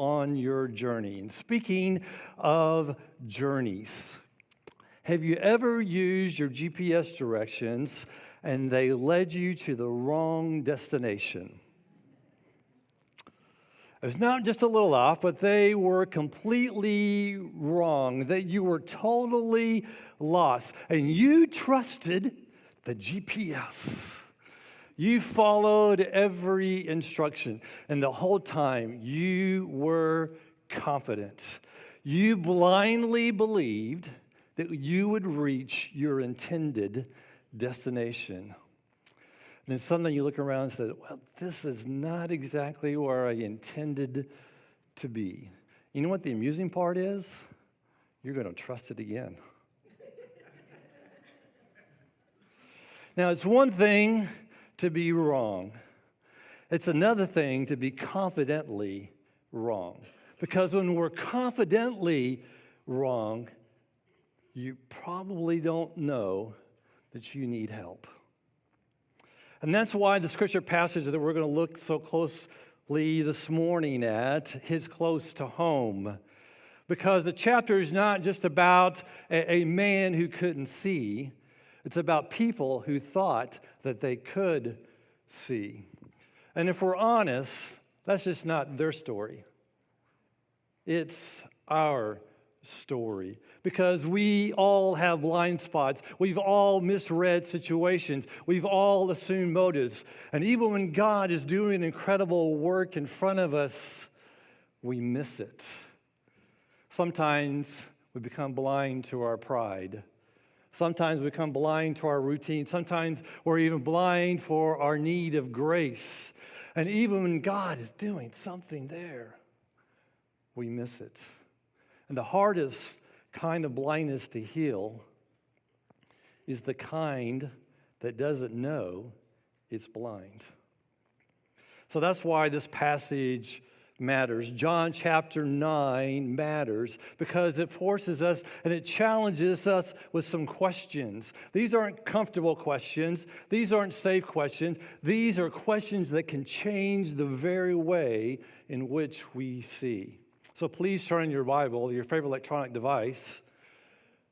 on your journey. And speaking of journeys, have you ever used your GPS directions and they led you to the wrong destination? It's not just a little off, but they were completely wrong, that you were totally lost, and you trusted the GPS. You followed every instruction, and the whole time you were confident. You blindly believed that you would reach your intended destination. And then suddenly you look around and say, well, this is not exactly where I intended to be. You know what the amusing part is? You're going to trust it again. Now, it's one thing to be wrong. It's another thing to be confidently wrong. Because when we're confidently wrong, you probably don't know that you need help. And that's why the scripture passage that we're going to look so closely this morning at hits close to home. Because the chapter is not just about a man who couldn't see. It's about people who thought that they could see. And if we're honest, that's just not their story. It's our story. Because we all have blind spots. We've all misread situations. We've all assumed motives. And even when God is doing incredible work in front of us, we miss it. Sometimes we become blind to our pride. Sometimes we become blind to our routine. Sometimes we're even blind for our need of grace. And even when God is doing something there, we miss it. And the hardest kind of blindness to heal is the kind that doesn't know it's blind. So that's why this passage matters. John chapter 9 matters because it forces us and it challenges us with some questions. These aren't comfortable questions. These aren't safe questions. These are questions that can change the very way in which we see. So please turn in your Bible, your favorite electronic device,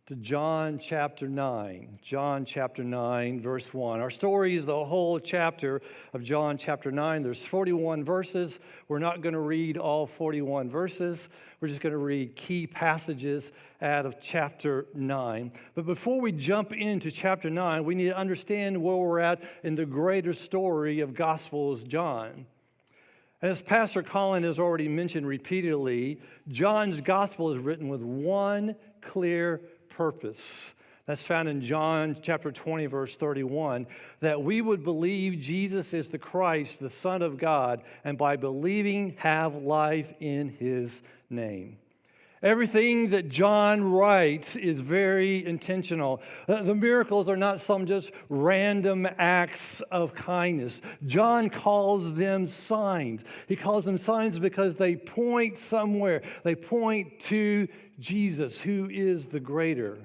to John chapter 9. John chapter 9, verse 1. Our story is the whole chapter of John chapter 9. There's 41 verses. We're not going to read all 41 verses. We're just going to read key passages out of chapter 9. But before we jump into chapter 9, we need to understand where we're at in the greater story of Gospels John. And as Pastor Colin has already mentioned repeatedly, John's gospel is written with one clear purpose. That's found in John chapter 20, verse 31, that we would believe Jesus is the Christ, the Son of God, and by believing have life in his name. Everything that John writes is very intentional. The miracles are not some just random acts of kindness. John calls them signs. He calls them signs because they point somewhere. They point to Jesus, who is the greater.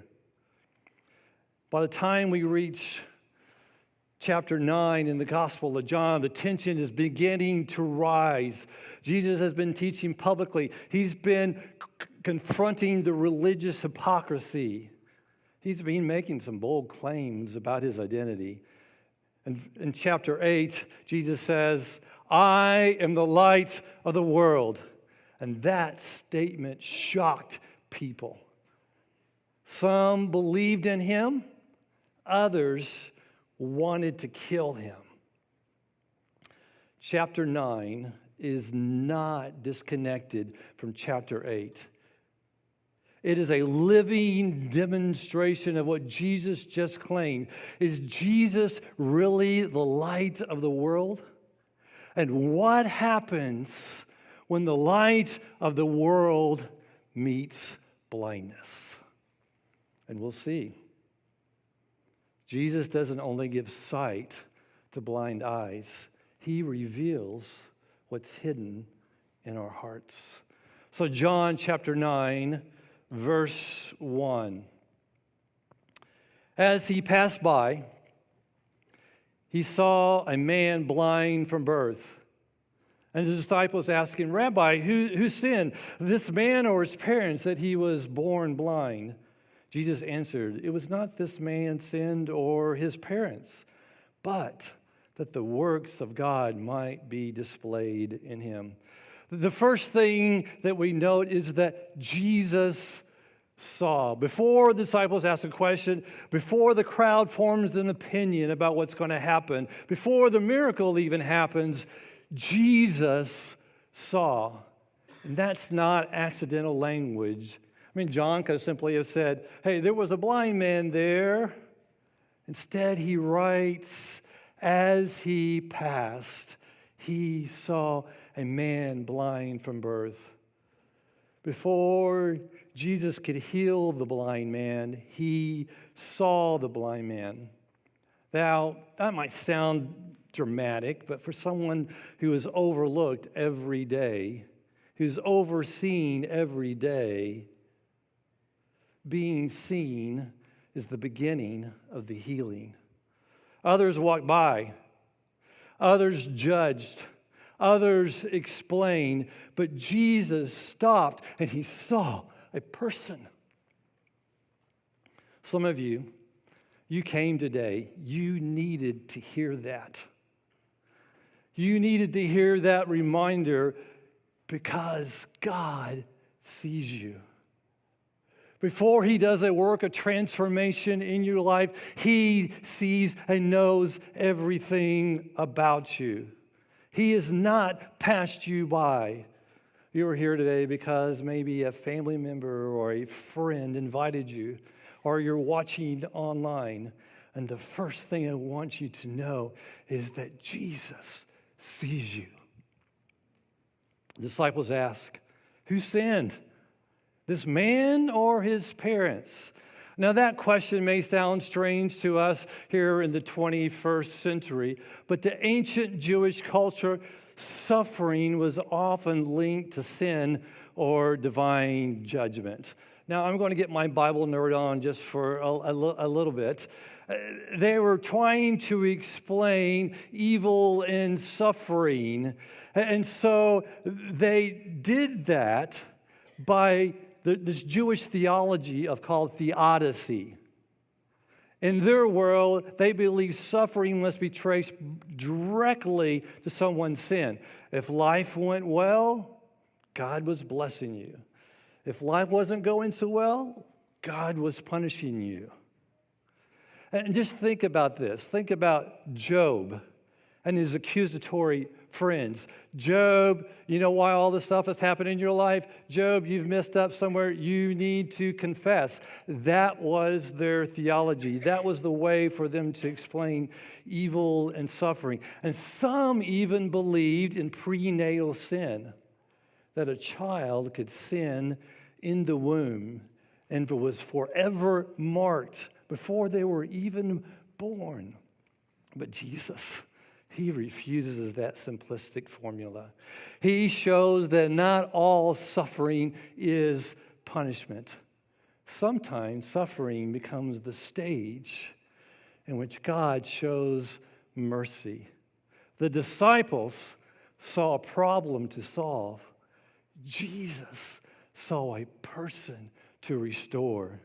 By the time we reach chapter 9 in the Gospel of John, the tension is beginning to rise. Jesus has been teaching publicly. He's been confronting the religious hypocrisy. He's been making some bold claims about his identity. And in chapter 8, Jesus says, I am the light of the world. And that statement shocked people. Some believed in him, others wanted to kill him. Chapter 9 is not disconnected from chapter 8. It is a living demonstration of what Jesus just claimed. Is Jesus really the light of the world? And what happens when the light of the world meets blindness? And we'll see. Jesus doesn't only give sight to blind eyes. He reveals what's hidden in our hearts. So John chapter 9, verse 1. As he passed by, he saw a man blind from birth. And the disciples asked him, Rabbi, who sinned, this man or his parents, that he was born blind? Jesus answered, it was not this man sinned or his parents, but that the works of God might be displayed in him. The first thing that we note is that Jesus saw. Before the disciples ask a question, before the crowd forms an opinion about what's going to happen, before the miracle even happens, Jesus saw. And that's not accidental language. I mean, John could simply have said, hey, there was a blind man there. Instead, he writes, as he passed, he saw a man blind from birth. Before Jesus could heal the blind man, he saw the blind man. Now, that might sound dramatic, but for someone who is overlooked every day, who's overseen every day, being seen is the beginning of the healing. Others walked by, others judged, others explained, but Jesus stopped and he saw a person. Some of you came today, you needed to hear that. You needed to hear that reminder because God sees you. Before he does a work of transformation in your life, he sees and knows everything about you. He has not passed you by. You are here today because maybe a family member or a friend invited you, or you're watching online. And the first thing I want you to know is that Jesus sees you. The disciples ask, who sinned? This man or his parents? Now that question may sound strange to us here in the 21st century, but to ancient Jewish culture, suffering was often linked to sin or divine judgment. Now I'm going to get my Bible nerd on just for a little bit. They were trying to explain evil and suffering, and so they did that by this Jewish theology called theodicy. In their world, they believe suffering must be traced directly to someone's sin. If life went well, God was blessing you. If life wasn't going so well, God was punishing you. And just think about this. Think about Job and his accusatory friends. Job, you know why all this stuff has happened in your life? Job, you've messed up somewhere. You need to confess. That was their theology. That was the way for them to explain evil and suffering. And some even believed in prenatal sin, that a child could sin in the womb and was forever marked before they were even born. But Jesus, he refuses that simplistic formula. He shows that not all suffering is punishment. Sometimes suffering becomes the stage in which God shows mercy. The disciples saw a problem to solve. Jesus saw a person to restore.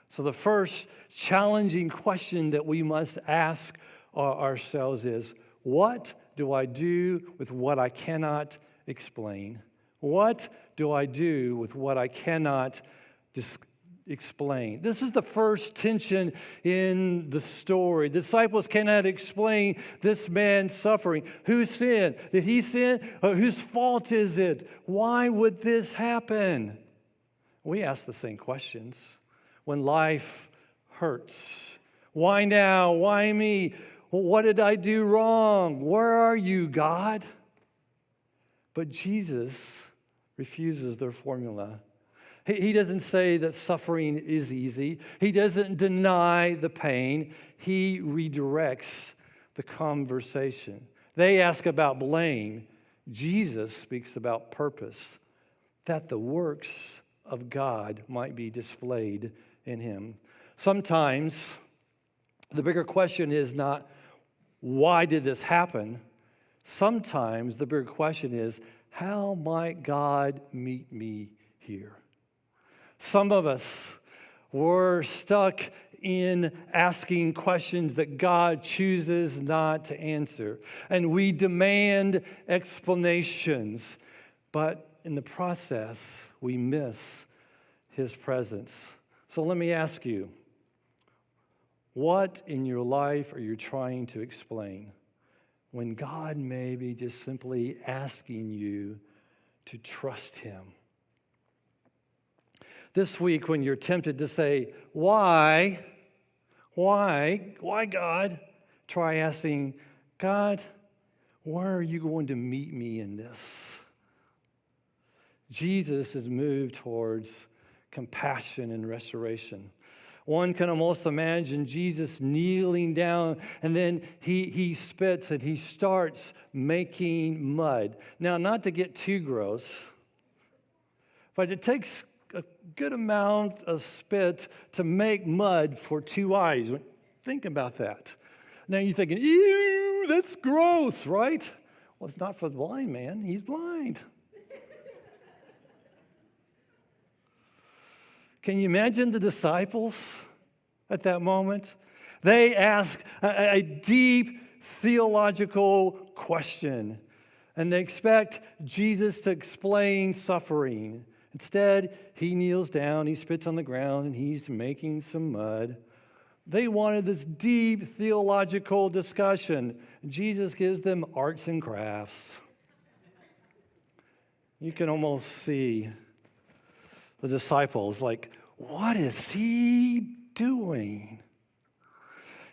So the first challenging question that we must ask ourselves is, what do I do with what I cannot explain? What do I do with what I cannot explain? This is the first tension in the story. The disciples cannot explain this man's suffering. Who sinned? Did he sin? Whose fault is it? Why would this happen? We ask the same questions when life hurts. Why now? Why me? What did I do wrong? Where are you, God? But Jesus refuses their formula. He doesn't say that suffering is easy. He doesn't deny the pain. He redirects the conversation. They ask about blame. Jesus speaks about purpose, that the works of God might be displayed in him. Sometimes the bigger question is not, why did this happen? Sometimes the bigger question is, how might God meet me here? Some of us were stuck in asking questions that God chooses not to answer. And we demand explanations, but in the process, we miss His presence. So let me ask you, what in your life are you trying to explain when God may be just simply asking you to trust Him? This week, when you're tempted to say, why God? Try asking, God, where are you going to meet me in this? Jesus has moved towards compassion and restoration. One can almost imagine Jesus kneeling down, and then he spits and he starts making mud. Now, not to get too gross, but it takes a good amount of spit to make mud for two eyes. Think about that. Now you're thinking, ew, that's gross, right? Well, it's not for the blind man. He's blind. Can you imagine the disciples at that moment? They ask a deep theological question, and they expect Jesus to explain suffering. Instead, he kneels down, he spits on the ground, and he's making some mud. They wanted this deep theological discussion. Jesus gives them arts and crafts. You can almost see the disciples like, what is he doing?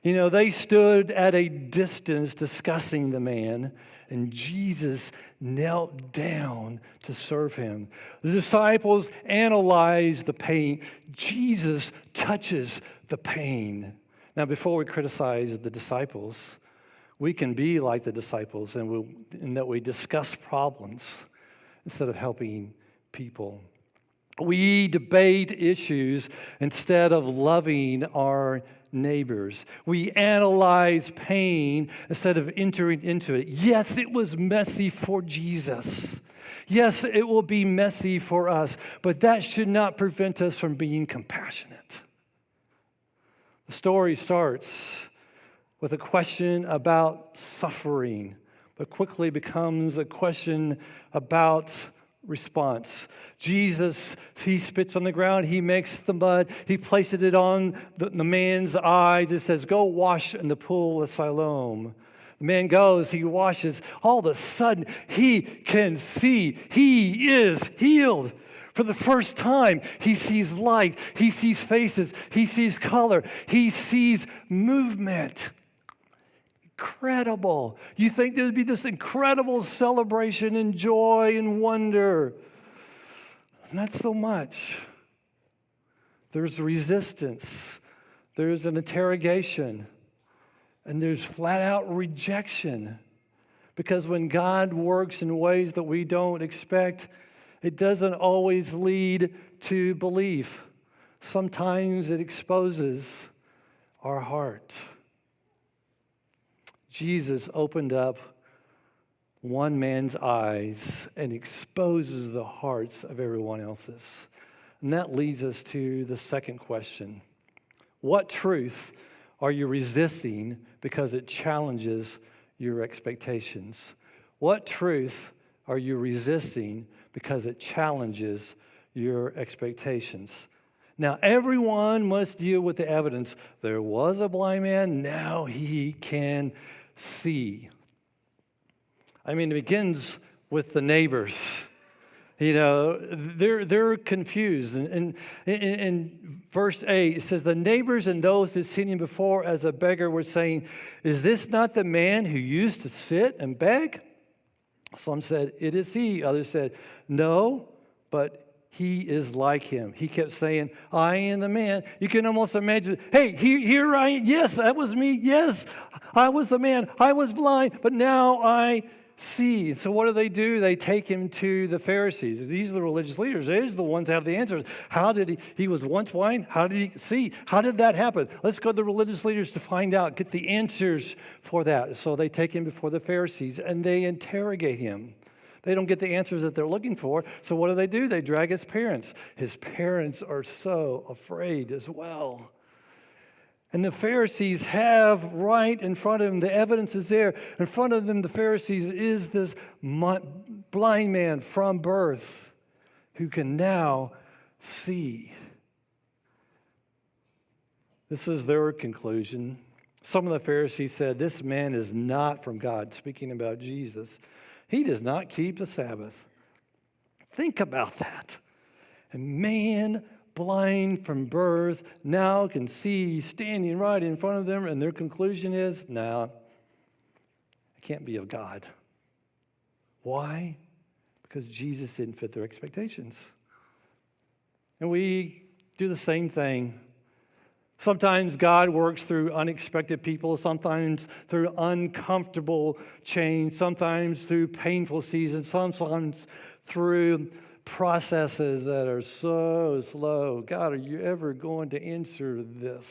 You know, they stood at a distance discussing the man, and Jesus knelt down to serve him. The disciples analyzed the pain. Jesus touches the pain. Now, before we criticize the disciples, we can be like the disciples in that we discuss problems instead of helping people. We debate issues instead of loving our neighbors. We analyze pain instead of entering into it. Yes, it was messy for Jesus. Yes, it will be messy for us, but that should not prevent us from being compassionate. The story starts with a question about suffering, but quickly becomes a question about response. Jesus, he spits on the ground, he makes the mud, he places it on the man's eyes. It says, go wash in the pool of Siloam. The man goes, he washes. All of a sudden, he can see. He is healed. For the first time, he sees light, he sees faces, he sees color, he sees movement. Incredible. You think there would be this incredible celebration and joy and wonder. Not so much. There's resistance. There's an interrogation. And there's flat out rejection. Because when God works in ways that we don't expect, it doesn't always lead to belief. Sometimes it exposes our heart. Jesus opened up one man's eyes and exposes the hearts of everyone else's. And that leads us to the second question. What truth are you resisting because it challenges your expectations? What truth are you resisting because it challenges your expectations? Now, everyone must deal with the evidence. There was a blind man, now he can see. I mean, it begins with the neighbors. You know, they're confused. And in verse 8, it says, the neighbors and those who had seen him before as a beggar were saying, is this not the man who used to sit and beg? Some said, it is he. Others said, no, but he is like him. He kept saying, I am the man. You can almost imagine, hey, here I am. Yes, that was me. Yes, I was the man. I was blind, but now I see. And so what do? They take him to the Pharisees. These are the religious leaders. They're the ones that have the answers. How did he was once blind? How did he see? How did that happen? Let's go to the religious leaders to find out, get the answers for that. So they take him before the Pharisees and they interrogate him. They don't get the answers that they're looking for. So what do? They drag his parents. His parents are so afraid as well. And the Pharisees have right in front of them, the evidence is there. In front of them, the Pharisees is this blind man from birth who can now see. This is their conclusion. Some of the Pharisees said, this man is not from God, speaking about Jesus. He does not keep the Sabbath. Think about that. A man blind from birth now can see standing right in front of them, and their conclusion is, no, it can't be of God. Why? Because Jesus didn't fit their expectations. And we do the same thing. Sometimes God works through unexpected people, sometimes through uncomfortable change, sometimes through painful seasons, sometimes through processes that are so slow. God, are you ever going to answer this?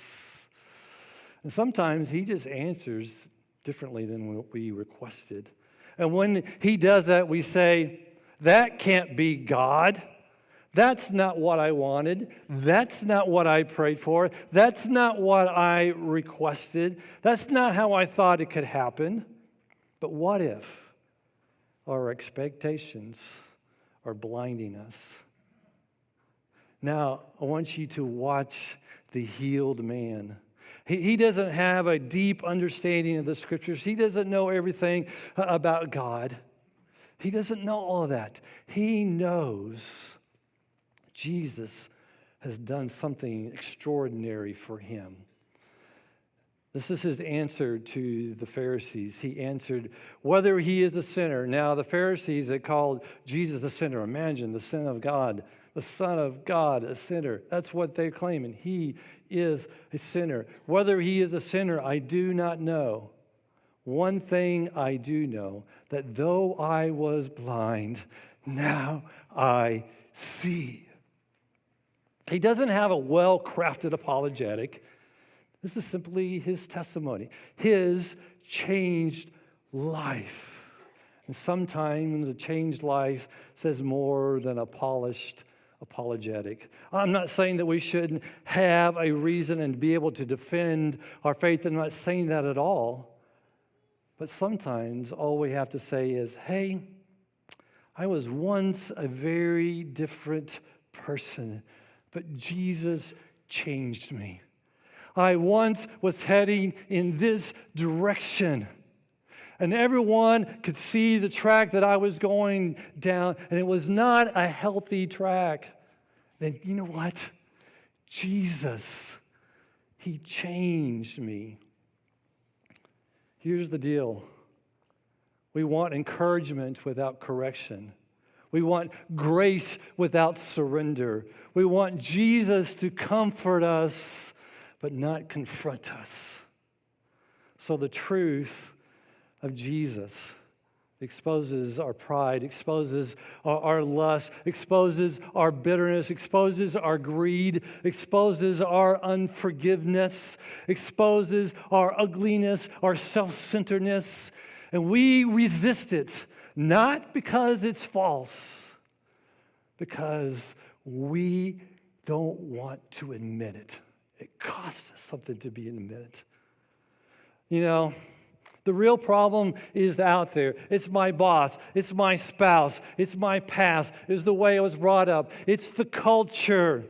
And sometimes he just answers differently than what we requested. And when he does that, we say, that can't be God. That's not what I wanted. That's not what I prayed for. That's not what I requested. That's not how I thought it could happen. But what if our expectations are blinding us? Now, I want you to watch the healed man. He doesn't have a deep understanding of the Scriptures. He doesn't know everything about God. He doesn't know all of that. He knows Jesus has done something extraordinary for him. This is his answer to the Pharisees. He answered, whether he is a sinner. Now, the Pharisees that called Jesus a sinner, imagine the Son of God, the Son of God, a sinner. That's what they're claiming. He is a sinner. Whether he is a sinner, I do not know. One thing I do know, that though I was blind, now I see. He doesn't have a well-crafted apologetic. This is simply his testimony, his changed life. And sometimes a changed life says more than a polished apologetic. I'm not saying that we shouldn't have a reason and be able to defend our faith. I'm not saying that at all. But sometimes all we have to say is, hey, I was once a very different person, but Jesus changed me. I once was heading in this direction, and everyone could see the track that I was going down, and it was not a healthy track. Then you know what? Jesus, he changed me. Here's the deal. We want encouragement without correction. We want grace without surrender. We want Jesus to comfort us, but not confront us. So the truth of Jesus exposes our pride, exposes our lust, exposes our bitterness, exposes our greed, exposes our unforgiveness, exposes our ugliness, our self-centeredness. And we resist it, not because it's false, because we don't want to admit it. It costs us something to be admitted. You know, the real problem is out there. It's my boss. It's my spouse. It's my past. It's the way I was brought up. It's the culture.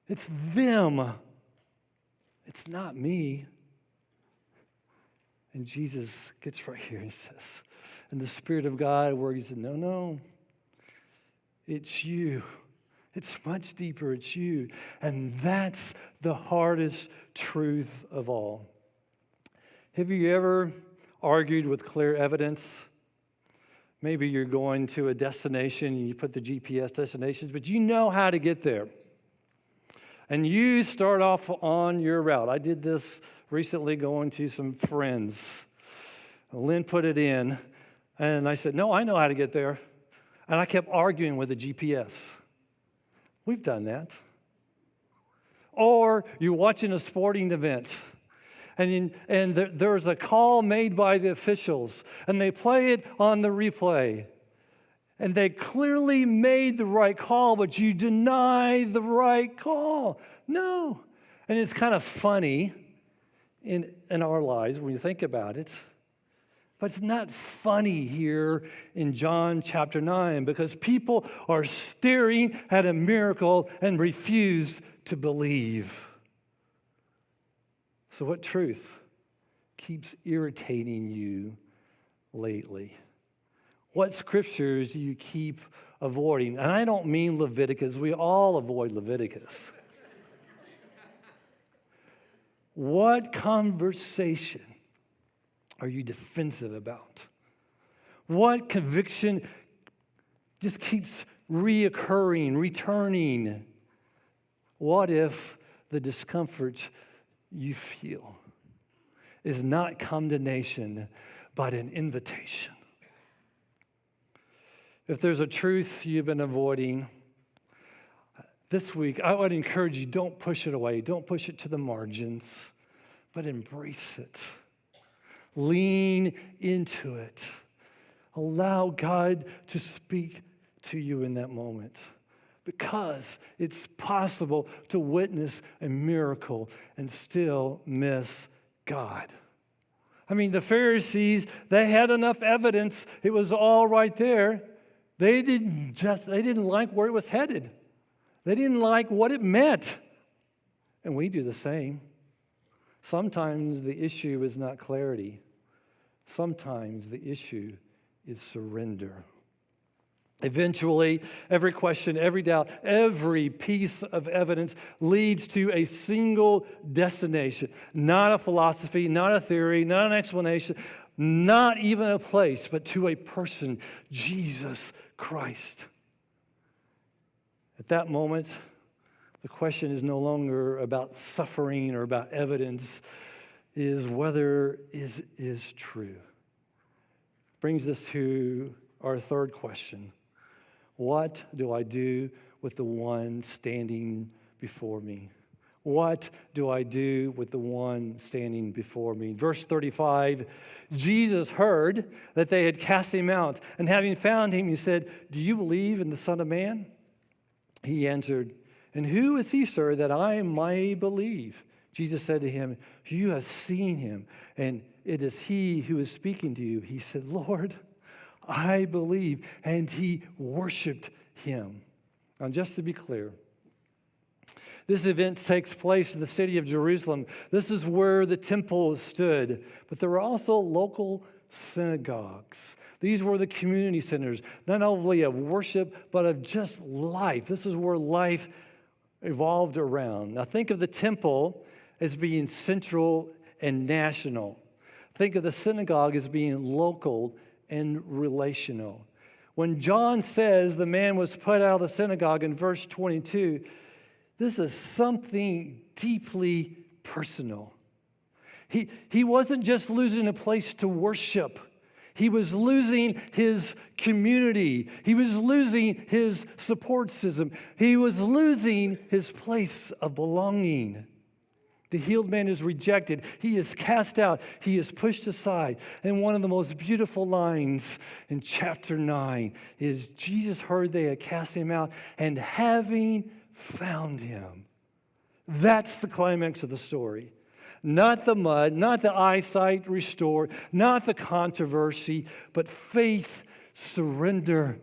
It's them. It's not me. And Jesus gets right here and says, and the Spirit of God works, he said, no, it's you. It's much deeper. It's you. And that's the hardest truth of all. Have you ever argued with clear evidence? Maybe you're going to a destination and you put the GPS destinations, but you know how to get there. And you start off on your route. I did this recently going to some friends. Lynn put it in, and I said, no, I know how to get there. And I kept arguing with the GPS. We've done that. Or you're watching a sporting event, and there's a call made by the officials, and they play it on the replay. And they clearly made the right call, but you deny the right call. No. And it's kind of funny in our lives when you think about it. But it's not funny here in John chapter 9 because people are staring at a miracle and refuse to believe. So what truth keeps irritating you lately? What scriptures do you keep avoiding? And I don't mean Leviticus. We all avoid Leviticus. What conversation are you defensive about? What conviction just keeps reoccurring, returning? What if the discomfort you feel is not condemnation, but an invitation? If there's a truth you've been avoiding this week, I would encourage you, don't push it away. Don't push it to the margins, but embrace it. Lean into it. Allow God to speak to you in that moment, because it's possible to witness a miracle and still miss God. I mean, the Pharisees, they had enough evidence. It was all right there. They didn't like where it was headed. They didn't like what it meant. And we do the same. Sometimes the issue is not clarity. Sometimes the issue is surrender. Eventually, every question, every doubt, every piece of evidence leads to a single destination. Not a philosophy, not a theory, not an explanation, not even a place, but to a person, Jesus Christ. At that moment, the question is no longer about suffering or about evidence, is whether it is true. Brings us to our third question. What do I do with the one standing before me? What do I do with the one standing before me? Verse 35, Jesus heard that they had cast him out, and having found him, he said, "Do you believe in the Son of Man?" He answered, "And who is he, sir, that I may believe?" Jesus said to him, "You have seen him, and it is he who is speaking to you." He said, "Lord, I believe." And he worshiped him. Now, just to be clear, this event takes place in the city of Jerusalem. This is where the temple stood. But there were also local synagogues. These were the community centers, not only of worship, but of just life. This is where life evolved around. Now, think of the temple as being central and national. Think of the synagogue as being local and relational. When John says the man was put out of the synagogue in verse 22, this is something deeply personal. He wasn't just losing a place to worship. He was losing his community. He was losing his support system. He was losing his place of belonging. The healed man is rejected. He is cast out. He is pushed aside. And one of the most beautiful lines in chapter 9 is Jesus heard they had cast him out, and having found him. That's the climax of the story. Not the mud, not the eyesight restored, not the controversy, but faith, surrender,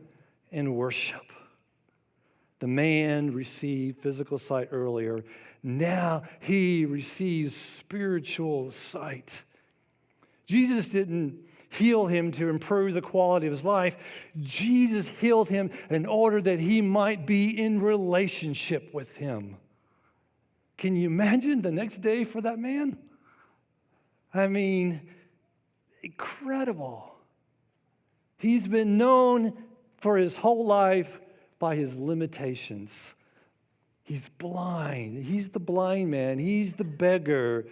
and worship. The man received physical sight earlier. Now he receives spiritual sight. Jesus didn't heal him to improve the quality of his life. Jesus healed him in order that he might be in relationship with him. Can you imagine the next day for that man? I mean, incredible. He's been known for his whole life by his limitations. He's blind. He's the blind man. He's the beggar.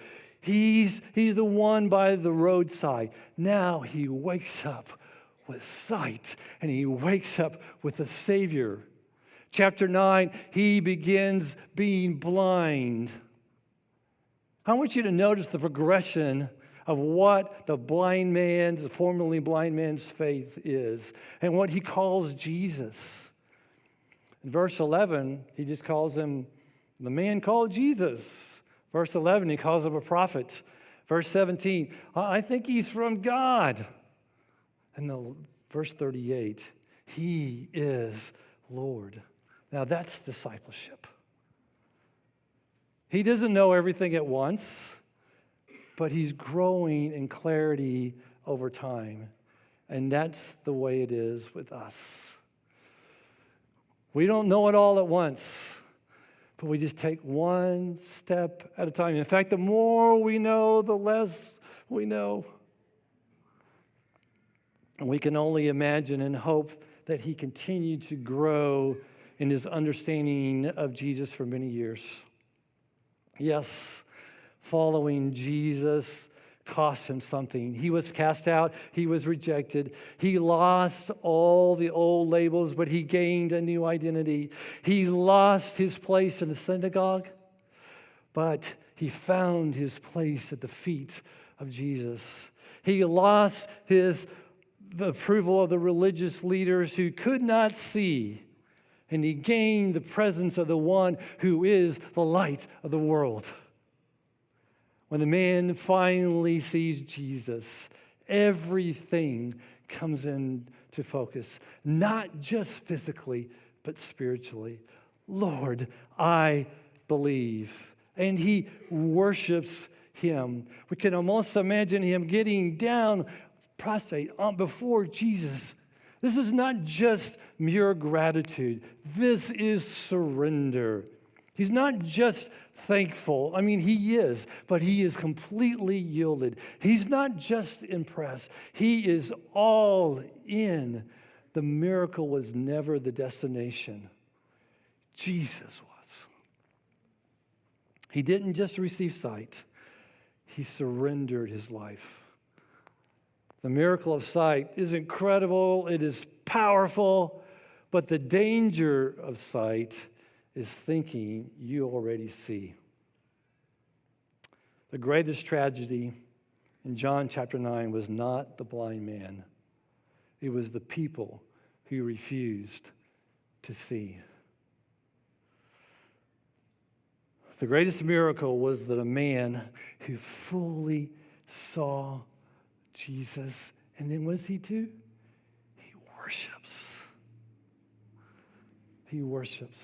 He's the one by the roadside. Now he wakes up with sight, and he wakes up with a Savior. Chapter 9, he begins being blind. I want you to notice the progression of what the formerly blind man's faith is, and what he calls Jesus. In verse 11, he just calls him the man called Jesus. Verse 11, he calls him a prophet. Verse 17, I think he's from God. And verse 38, he is Lord. Now that's discipleship. He doesn't know everything at once, but he's growing in clarity over time. And that's the way it is with us. We don't know it all at once, but we just take one step at a time. In fact, the more we know, the less we know. And we can only imagine and hope that he continued to grow in his understanding of Jesus for many years. Yes, following Jesus cost him something. He was cast out. He was rejected. He lost all the old labels, but he gained a new identity. He lost his place in the synagogue, but he found his place at the feet of Jesus. He lost the approval of the religious leaders who could not see, and he gained the presence of the one who is the light of the world. When the man finally sees Jesus, everything comes into focus, not just physically, but spiritually. Lord, I believe. And he worships him. We can almost imagine him getting down prostrate before Jesus. This is not just mere gratitude. This is surrender. He's not just thankful. I mean, he is, but he is completely yielded. He's not just impressed. He is all in. The miracle was never the destination. Jesus was. He didn't just receive sight. He surrendered his life. The miracle of sight is incredible. It is powerful. But the danger of sight is thinking you already see. The greatest tragedy in John chapter 9 was not the blind man. It was the people who refused to see. The greatest miracle was that a man who fully saw Jesus. And then what does he do? He worships. He worships.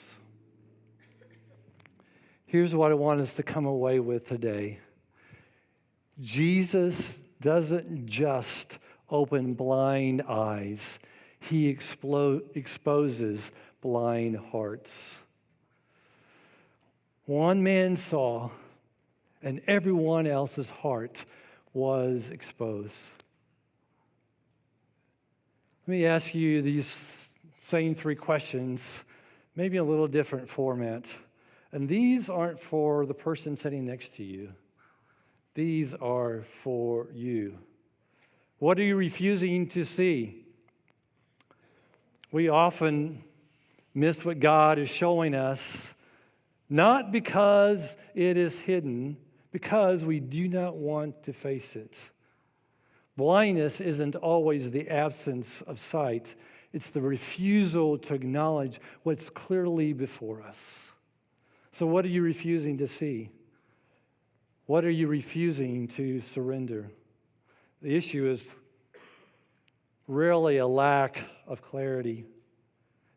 Here's what I want us to come away with today. Jesus doesn't just open blind eyes. He exposes blind hearts. One man saw, and everyone else's heart was exposed. Let me ask you these same three questions, maybe a little different format. And these aren't for the person sitting next to you. These are for you. What are you refusing to see? We often miss what God is showing us, not because it is hidden, because we do not want to face it. Blindness isn't always the absence of sight. It's the refusal to acknowledge what's clearly before us. So what are you refusing to see? What are you refusing to surrender? The issue is rarely a lack of clarity.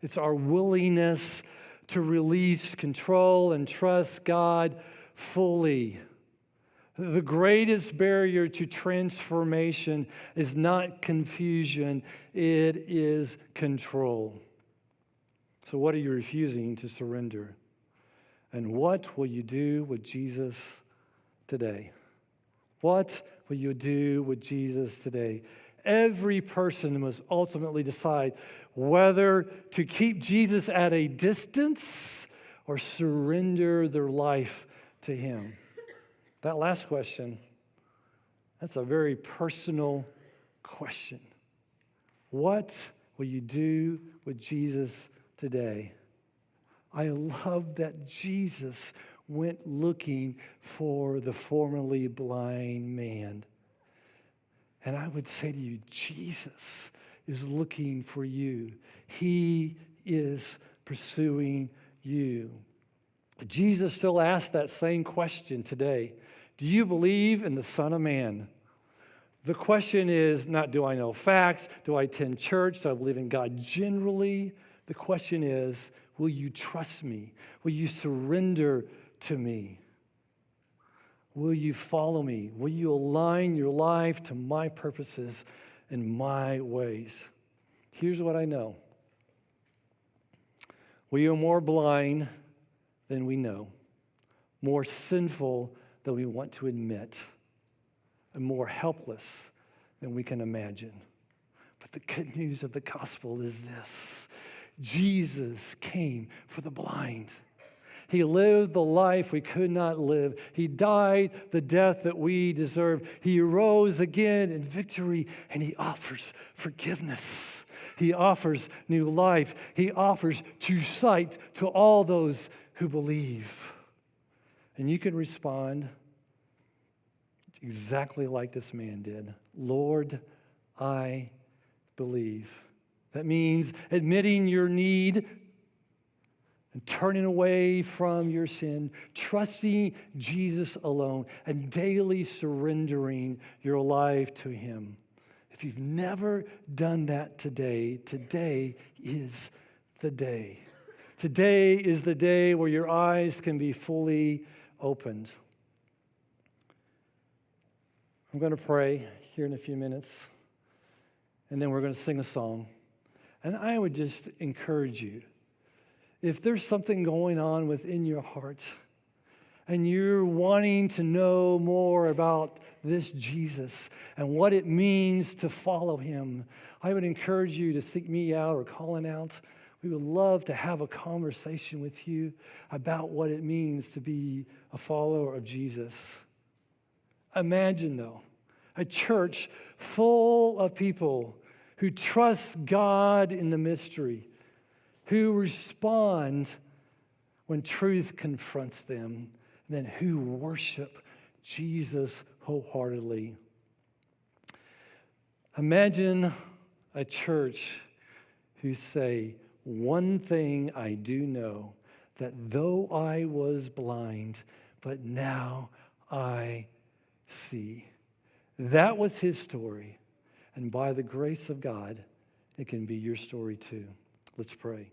It's our willingness to release control and trust God fully. The greatest barrier to transformation is not confusion, it is control. So what are you refusing to surrender? And what will you do with Jesus today? What will you do with Jesus today? Every person must ultimately decide whether to keep Jesus at a distance or surrender their life to him. That last question, that's a very personal question. What will you do with Jesus today? I love that Jesus went looking for the formerly blind man. And I would say to you, Jesus is looking for you. He is pursuing you. Jesus still asks that same question today. Do you believe in the Son of Man? The question is not, do I know facts? Do I attend church? Do I believe in God generally? The question is, will you trust me? Will you surrender to me? Will you follow me? Will you align your life to my purposes and my ways? Here's what I know. We are more blind than we know, more sinful than we want to admit, and more helpless than we can imagine. But the good news of the gospel is this: Jesus came for the blind. He lived the life we could not live. He died the death that we deserved. He rose again in victory, and he offers forgiveness. He offers new life. He offers true sight to all those who believe. And you can respond exactly like this man did. Lord, I believe. That means admitting your need and turning away from your sin, trusting Jesus alone, and daily surrendering your life to him. If you've never done that today, today is the day. Today is the day where your eyes can be fully opened. I'm going to pray here in a few minutes, and then we're going to sing a song. And I would just encourage you, if there's something going on within your heart, and you're wanting to know more about this Jesus and what it means to follow him, I would encourage you to seek me out or Colin out. We would love to have a conversation with you about what it means to be a follower of Jesus. Imagine, though, a church full of people who trust God in the mystery, who respond when truth confronts them, and then who worship Jesus wholeheartedly. Imagine a church who say, one thing I do know, that though I was blind, but now I see. That was his story. And by the grace of God, it can be your story too. Let's pray.